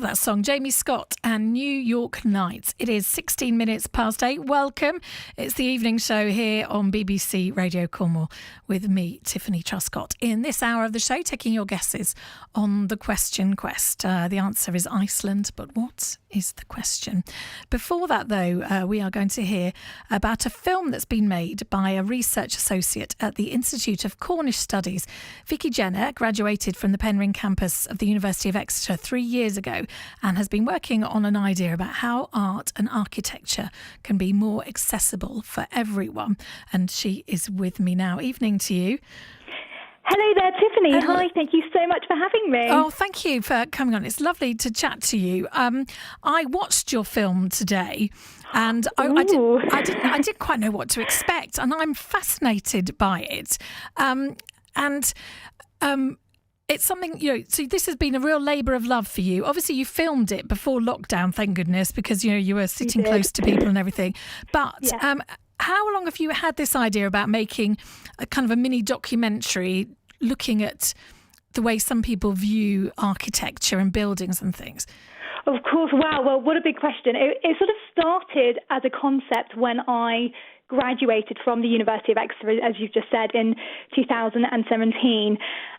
Love that song. Jamie Scott and New York Nights. It is 16 minutes past 8. Welcome. It's the evening show here on BBC Radio Cornwall with me, Tiffany Truscott. In this hour of the show, taking your guesses on the question quest. The answer is Iceland, but what is the question? Before that, though, we are going to hear about a film that's been made by a research associate at the Institute of Cornish Studies. Vicky Jenner graduated from the Penryn campus of the University of Exeter 3 years ago and has been working on an idea about how art and architecture can be more accessible for everyone. And she is with me now. Evening to you. Hello there, Tiffany. Hi, thank you so much for having me. Oh, thank you for coming on. It's lovely to chat to you. I watched your film today, and I didn't quite know what to expect, and I'm fascinated by it. It's something, so this has been a real labour of love for you. Obviously, you filmed it before lockdown, thank goodness, because, you were sitting close to people and everything. But yeah. How long have you had this idea about making a kind of a mini documentary looking at the way some people view architecture and buildings and things? Of course. Wow. Well, what a big question. It sort of started as a concept when I graduated from the University of Exeter, as you've just said, in 2017.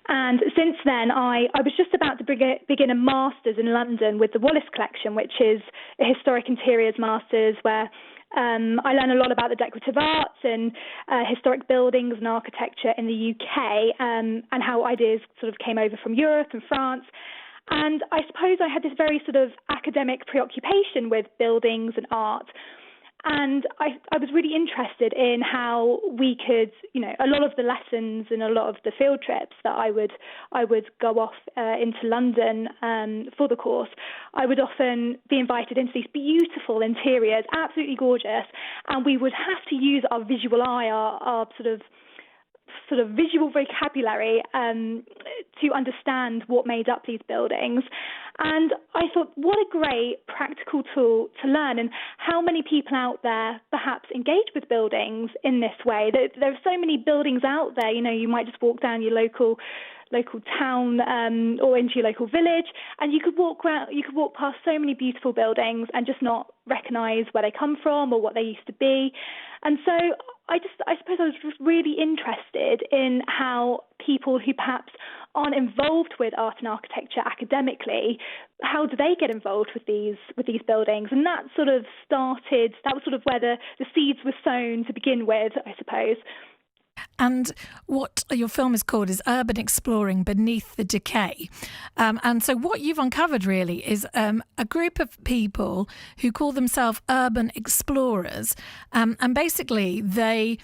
And since then, I was just about to begin a master's in London with the Wallace Collection, which is a historic interiors master's where I learn a lot about the decorative arts and historic buildings and architecture in the UK and how ideas sort of came over from Europe and France. And I suppose I had this very sort of academic preoccupation with buildings and art. And I was really interested in how we could, a lot of the lessons and a lot of the field trips that I would go off into London for the course, I would often be invited into these beautiful interiors, absolutely gorgeous, and we would have to use our visual eye, our sort of visual vocabulary to understand what made up these buildings. And I thought, what a great practical tool to learn, and how many people out there perhaps engage with buildings in this way. There are so many buildings out there, you might just walk down your local town or into your local village, and you could walk past so many beautiful buildings and just not recognise where they come from or what they used to be. And so I suppose I was just really interested in how people who perhaps aren't involved with art and architecture academically, how do they get involved with these buildings? And that was sort of where the seeds were sown to begin with, I suppose. And what your film is called is Urban Exploring Beneath the Decay. And so what you've uncovered really is a group of people who call themselves urban explorers. And basically they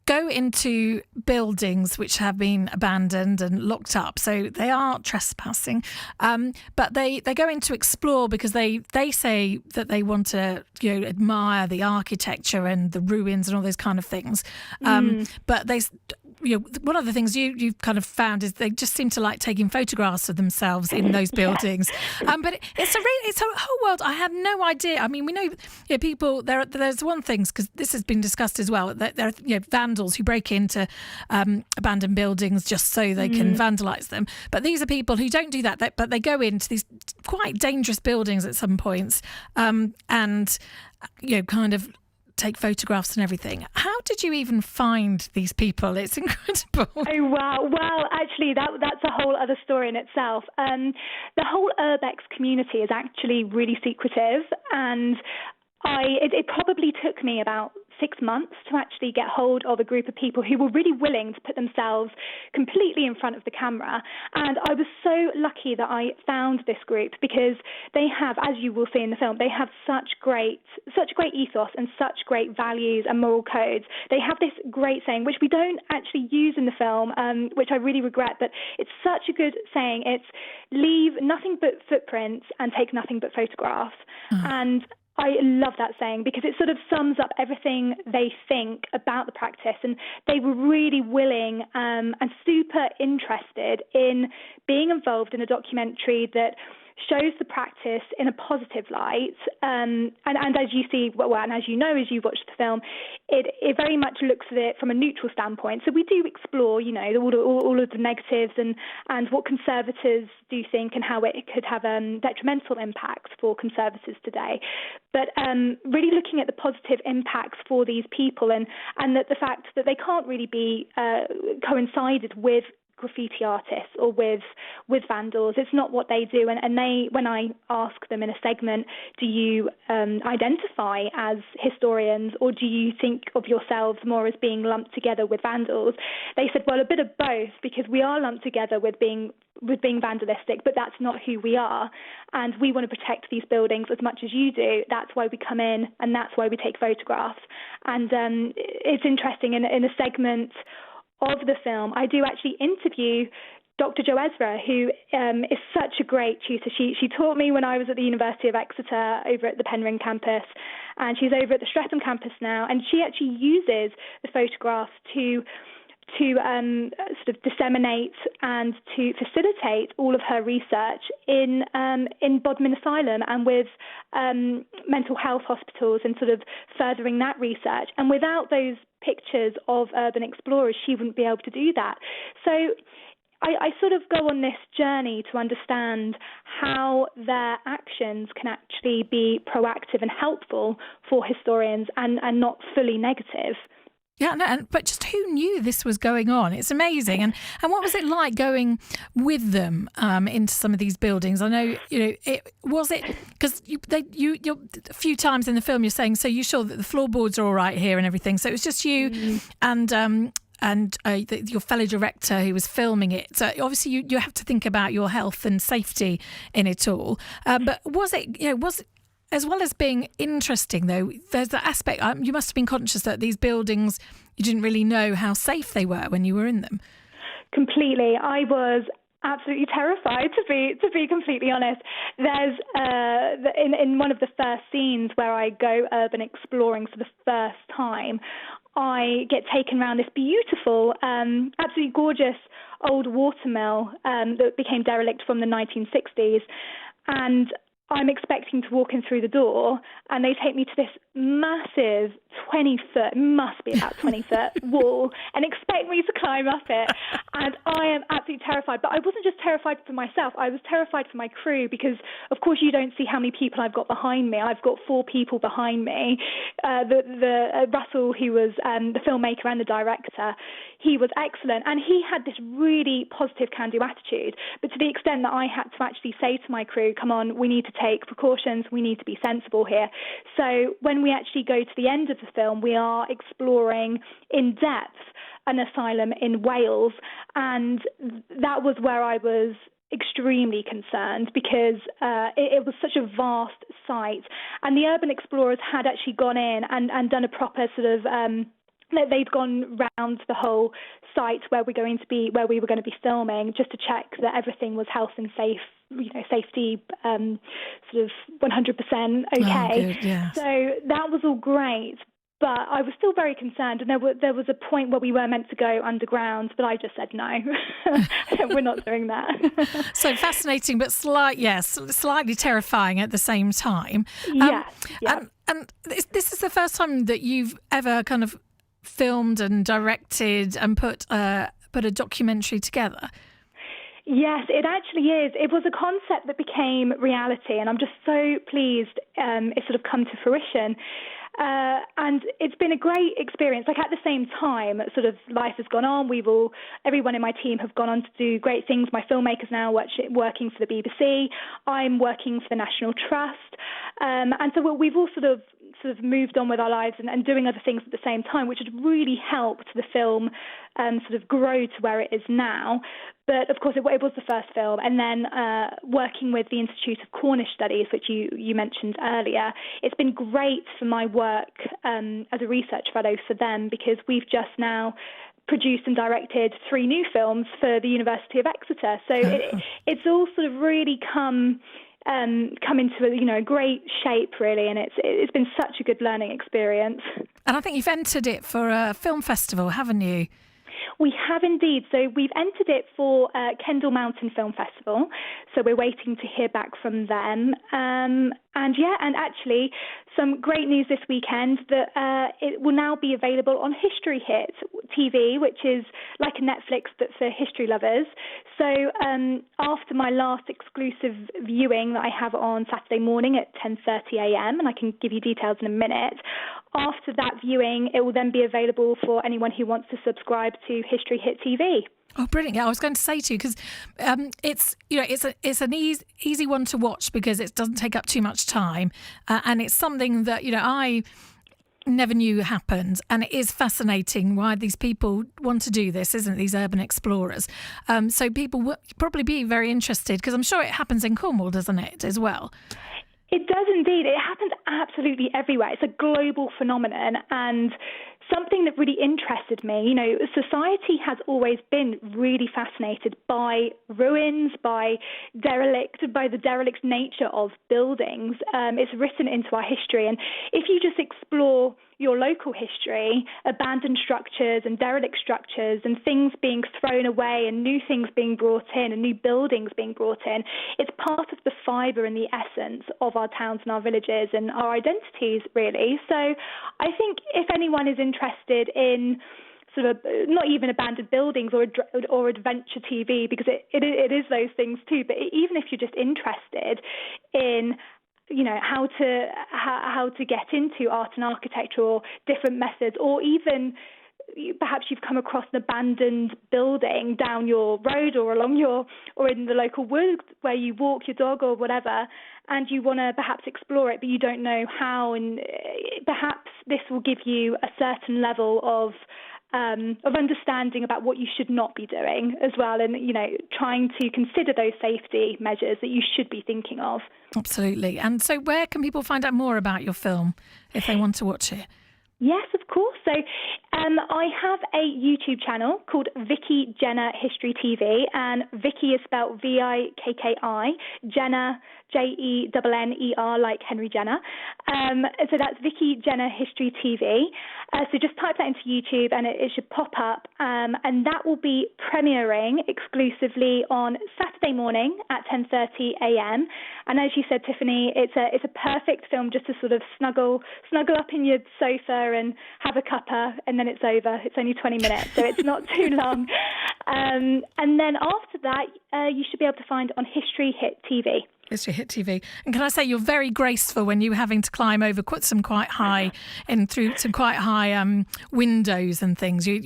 go into buildings which have been abandoned and locked up. So they are trespassing. But they go in to explore because they say that they want to admire the architecture and the ruins and all those kind of things. But they... one of the things you've kind of found is they just seem to like taking photographs of themselves in those buildings. But it's a whole world. I had no idea. I mean, we know people. There's one thing, because this has been discussed as well. That there are vandals who break into abandoned buildings just so they can vandalise them. But these are people who don't do that. But they go into these quite dangerous buildings at some points, and kind of take photographs and everything. How did you even find these people? It's incredible. Oh, wow. Well, actually, that's a whole other story in itself. The whole Urbex community is actually really secretive, and it probably took me about 6 months to actually get hold of a group of people who were really willing to put themselves completely in front of the camera. And I was so lucky that I found this group, because they have, as you will see in the film, they have such great ethos and such great values and moral codes. They have this great saying, which we don't actually use in the film, which I really regret, but it's such a good saying. It's leave nothing but footprints and take nothing but photographs. And I love that saying, because it sort of sums up everything they think about the practice, and they were really willing and super interested in being involved in a documentary that shows the practice in a positive light, and as you see, and as you know, as you watch the film, it very much looks at it from a neutral standpoint. So we do explore, all of the negatives and what conservatives do think and how it could have detrimental impacts for conservatives today. But really looking at the positive impacts for these people and that the fact that they can't really be coincided with graffiti artists or with vandals. It's not what they do. And they, when I ask them in a segment, do you identify as historians or do you think of yourselves more as being lumped together with vandals? They said, well, a bit of both, because we are lumped together with being vandalistic, but that's not who we are. And we want to protect these buildings as much as you do. That's why we come in and that's why we take photographs. And it's interesting, in a segment of the film, I do actually interview Dr. Jo Ezra, who is such a great tutor. She taught me when I was at the University of Exeter over at the Penryn campus, and she's over at the Streatham campus now, and she actually uses the photographs to sort of disseminate and to facilitate all of her research in Bodmin Asylum and with mental health hospitals and sort of furthering that research. And without those pictures of urban explorers, she wouldn't be able to do that. So I sort of go on this journey to understand how their actions can actually be proactive and helpful for historians and not fully negative. Yeah, no, but just who knew this was going on? It's amazing. And what was it like going with them into some of these buildings? I know, was it because you're a few times in the film you're saying, so you're sure that the floorboards are all right here and everything. So it was just you and your fellow director who was filming it. So obviously you have to think about your health and safety in it all. But was it as well as being interesting, though, there's the aspect, you must have been conscious that these buildings, you didn't really know how safe they were when you were in them. Completely. I was absolutely terrified, to be completely honest. There's in one of the first scenes where I go urban exploring for the first time, I get taken around this beautiful, absolutely gorgeous old watermill that became derelict from the 1960s. And I'm expecting to walk in through the door, and they take me to this massive 20-foot, must be about 20-foot wall, and expect me to climb up it. And I am absolutely terrified. But I wasn't just terrified for myself. I was terrified for my crew because, of course, you don't see how many people I've got behind me. I've got 4 people behind me. Russell, who was the filmmaker and the director, he was excellent. And he had this really positive can-do attitude. But to the extent that I had to actually say to my crew, come on, we need to take precautions, we need to be sensible here. So when we actually go to the end of the film, we are exploring in depth an asylum in Wales, and that was where I was extremely concerned because it was such a vast site, and the urban explorers had actually gone in and done a proper sort of they'd gone round the whole site where we were going to be filming, just to check that everything was health and safety sort of 100% okay. Oh, good, yes. So that was all great. But I was still very concerned, and there was a point where we were meant to go underground, but I just said no, we're not doing that. So fascinating, but slightly terrifying at the same time. Yes. And this is the first time that you've ever kind of filmed and directed and put a documentary together. Yes, it actually is. It was a concept that became reality, and I'm just so pleased it's sort of come to fruition. And it's been a great experience. Like, at the same time, sort of life has gone on. Everyone in my team have gone on to do great things. My filmmaker's now working for the BBC. I'm working for the National Trust. And so we've all sort of moved on with our lives and doing other things at the same time, which has really helped the film sort of grow to where it is now. But of course, it was the first film, and then working with the Institute of Cornish Studies, which you mentioned earlier, it's been great for my work as a research fellow for them, because we've just now produced and directed 3 new films for the University of Exeter. So it's all sort of really come into a great shape, really, and it's been such a good learning experience. And I think you've entered it for a film festival, haven't you? We have indeed. So we've entered it for Kendal Mountain Film Festival. So we're waiting to hear back from them. And actually some great news this weekend that it will now be available on History Hit TV, which is like a Netflix but for history lovers. So after my last exclusive viewing that I have on Saturday morning at 10:30 a.m, and I can give you details in a minute, after that viewing, it will then be available for anyone who wants to subscribe to History Hit TV. Oh, brilliant! Yeah, I was going to say to you because it's an easy one to watch because it doesn't take up too much time, and it's something that I never knew happened, and it is fascinating why these people want to do this, isn't it? These urban explorers. So people will probably be very interested because I'm sure it happens in Cornwall, doesn't it, as well? It does indeed. It happens absolutely everywhere. It's a global phenomenon and something that really interested me. Society has always been really fascinated by ruins, by the derelict nature of buildings. It's written into our history. And if you just explore your local history, abandoned structures and derelict structures and things being thrown away and new things being brought in and new buildings being brought in, it's part of the fibre and the essence of our towns and our villages and our identities, really. So I think if anyone is interested in sort of not even abandoned buildings or adventure TV, because it is those things too, but even if you're just interested in how to get into art and architecture or different methods, or even perhaps you've come across an abandoned building down your road or or in the local woods where you walk your dog or whatever, and you want to perhaps explore it, but you don't know how, and perhaps this will give you a certain level of understanding about what you should not be doing as well, and trying to consider those safety measures that you should be thinking of. Absolutely. And so where can people find out more about your film if they want to watch it? Yes, of course. So I have a YouTube channel called Vicky Jenner History TV, and Vicky is spelled Vikki, Jenner Jenner, like Henry Jenner. So that's Vicky Jenner History TV. So just type that into YouTube and it should pop up. And that will be premiering exclusively on Saturday morning at 10:30 a.m. And as you said, Tiffany, it's a perfect film just to sort of snuggle up in your sofa and have a cuppa, and then it's over. It's only 20 minutes, so it's not too long. And then after that, you should be able to find on History Hit TV. History Hit TV. And can I say you're very graceful when you were having to climb over some quite high through some quite high windows and things. You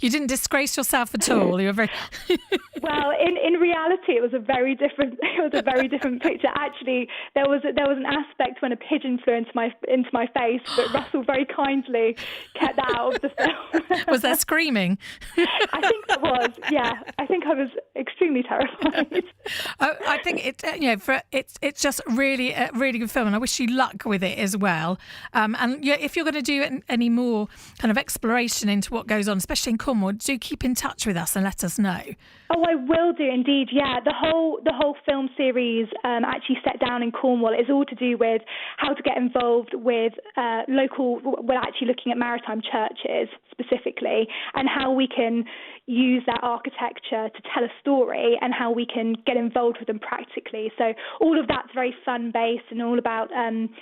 didn't disgrace yourself at all. You were very Well, in reality, it was a very different picture. Actually, there was an aspect when a pigeon flew into my face, but Russell very kindly kept that out of the film. Was there screaming? I think there was. Yeah, I think I was extremely terrified. I think it's just really a really good film, and I wish you luck with it as well. And if you're going to do any more kind of exploration into what goes on, especially in Cornwall, do keep in touch with us and let us know. Oh, I will do indeed. Yeah, the whole film series actually set down in Cornwall is all to do with how to get involved with local. We're actually looking at maritime churches specifically, and how we can use that architecture to tell a story, and how we can get involved with them practically. So all of that's very fun based, and all about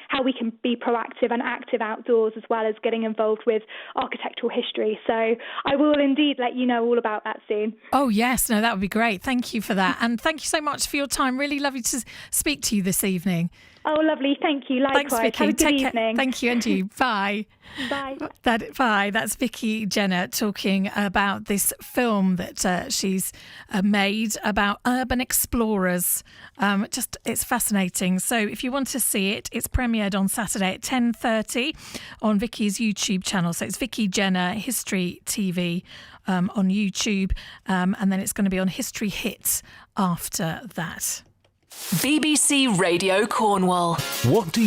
how we can be proactive and active outdoors, as well as getting involved with architectural history. So I will indeed let you know all about that soon. Oh yes, no, that would be great. Thank you for that, and thank you so much for your time. Really lovely to speak to you this evening. Oh, lovely. Thank you. Likewise. Thanks, Vicky. Have a good evening. Care. Thank you, and you. Bye. Bye. Bye. That's Vicky Jenner talking about this film that she's made about urban explorers. It's fascinating. So if you want to see it, it's premiered on Saturday at 10:30 on Vicky's YouTube channel. So it's Vicky Jenner History TV on YouTube, and then it's going to be on History Hit after that. BBC Radio Cornwall. What do you